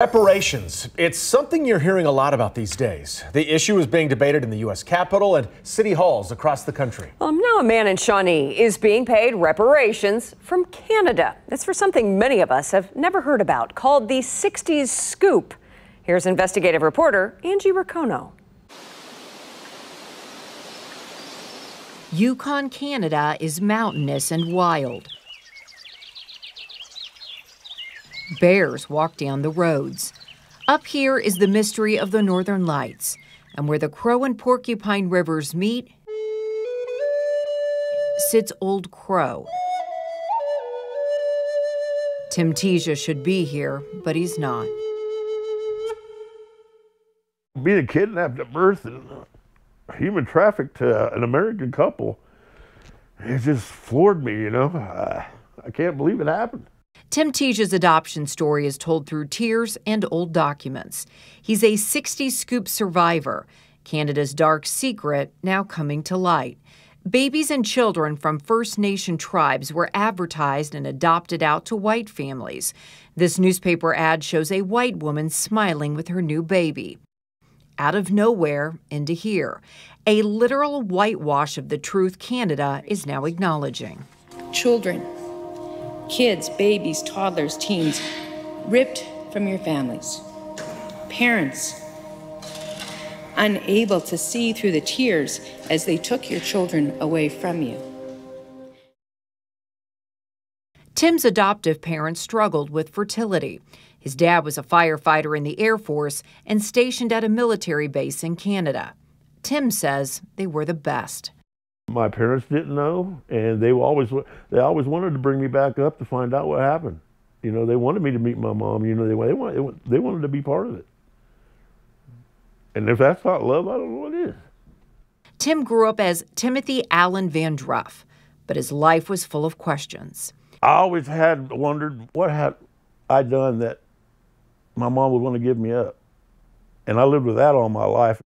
Reparations. It's something you're hearing a lot about these days. The issue is being debated in the U.S. Capitol and city halls across the country. Well, now a man in Shawnee is being paid reparations from Canada. That's for something many of us have never heard about, called the 60s scoop. Here's investigative reporter Angie Racono. Yukon, Canada is mountainous and wild. Bears walk down the roads. Up here is the mystery of the Northern Lights, and where the Crow and Porcupine rivers meet sits Old Crow. Tim Teja should be here, but he's not. Being kidnapped at birth and human trafficked to an American couple, it just floored me, you know. I can't believe it happened. Tim Teja's adoption story is told through tears and old documents. He's a 60s scoop survivor, Canada's dark secret now coming to light. Babies and children from First Nation tribes were advertised and adopted out to white families. This newspaper ad shows a white woman smiling with her new baby. Out of nowhere into here, a literal whitewash of the truth Canada is now acknowledging. Children, kids, babies, toddlers, teens, ripped from your families. Parents, unable to see through the tears as they took your children away from you. Tim's adoptive parents struggled with fertility. His dad was a firefighter in the Air Force and stationed at a military base in Canada. Tim says they were the best. My parents didn't know, and they always wanted to bring me back up to find out what happened. You know, they wanted me to meet my mom. You know, they wanted to be part of it. And if that's not love, I don't know what is. Tim grew up as Timothy Allen Van Druff, but his life was full of questions. I always had wondered what had I done that my mom would want to give me up. And I lived with that all my life.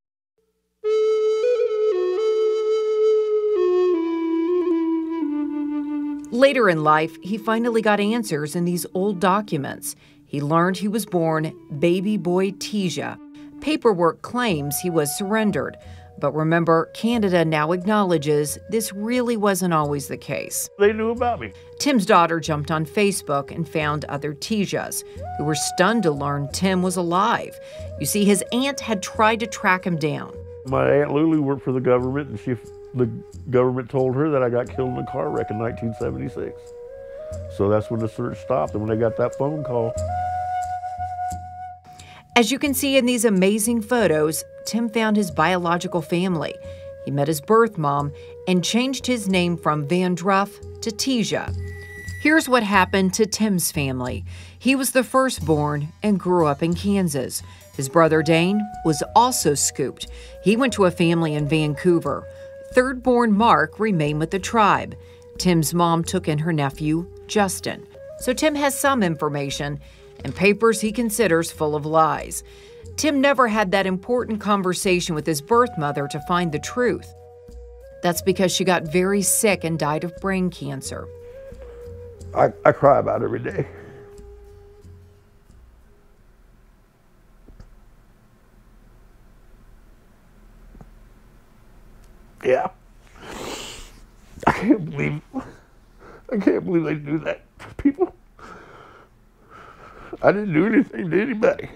Later in life, he finally got answers in these old documents. He learned he was born baby boy Teja. Paperwork claims he was surrendered. But remember, Canada now acknowledges this really wasn't always the case. They knew about me. Tim's daughter jumped on Facebook and found other Tejas, who were stunned to learn Tim was alive. You see, his aunt had tried to track him down. My Aunt Lulu worked for the government, and the government told her that I got killed in a car wreck in 1976. So that's when the search stopped, and when they got that phone call. As you can see in these amazing photos, Tim found his biological family. He met his birth mom and changed his name from Van Druff to Teja. Here's what happened to Tim's family. He was the firstborn and grew up in Kansas. His brother Dane was also scooped. He went to a family in Vancouver. Third-born Mark remained with the tribe. Tim's mom took in her nephew, Justin. So Tim has some information and papers he considers full of lies. Tim never had that important conversation with his birth mother to find the truth. That's because she got very sick and died of brain cancer. I cry about it every day. Yeah. I can't believe they do that to people. I didn't do anything to anybody.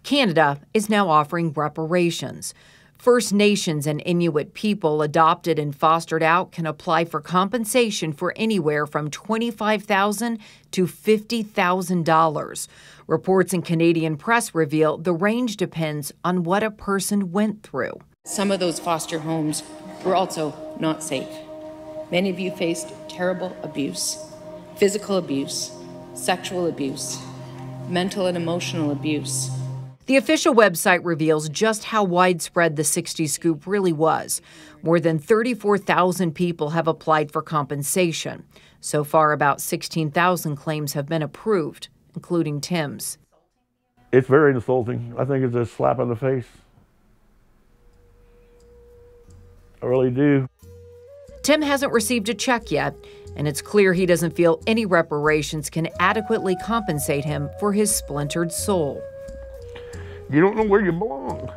Canada is now offering reparations. First Nations and Inuit people adopted and fostered out can apply for compensation for anywhere from $25,000 to $50,000. Reports in Canadian press reveal the range depends on what a person went through. Some of those foster homes were also not safe. Many of you faced terrible abuse, physical abuse, sexual abuse, mental and emotional abuse. The official website reveals just how widespread the 60s scoop really was. More than 34,000 people have applied for compensation. So far, about 16,000 claims have been approved, including Tim's. It's very insulting. I think it's a slap in the face. I really do. Tim hasn't received a check yet, and it's clear he doesn't feel any reparations can adequately compensate him for his splintered soul. You don't know where you belong.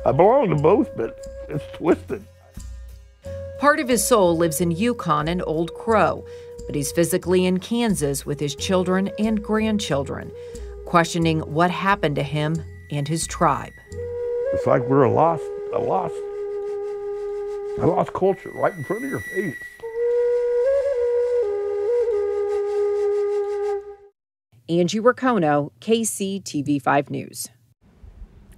I belong to both, but it's twisted. Part of his soul lives in Yukon and Old Crow, but he's physically in Kansas with his children and grandchildren, questioning what happened to him and his tribe. It's like we're a lost culture right in front of your face. Angie Racono, KCTV5 News.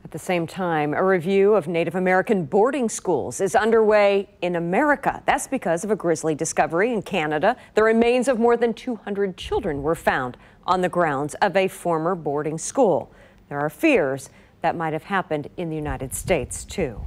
At the same time, a review of Native American boarding schools is underway in America. That's because of a grisly discovery in Canada. The remains of more than 200 children were found on the grounds of a former boarding school. There are fears that might have happened in the United States, too.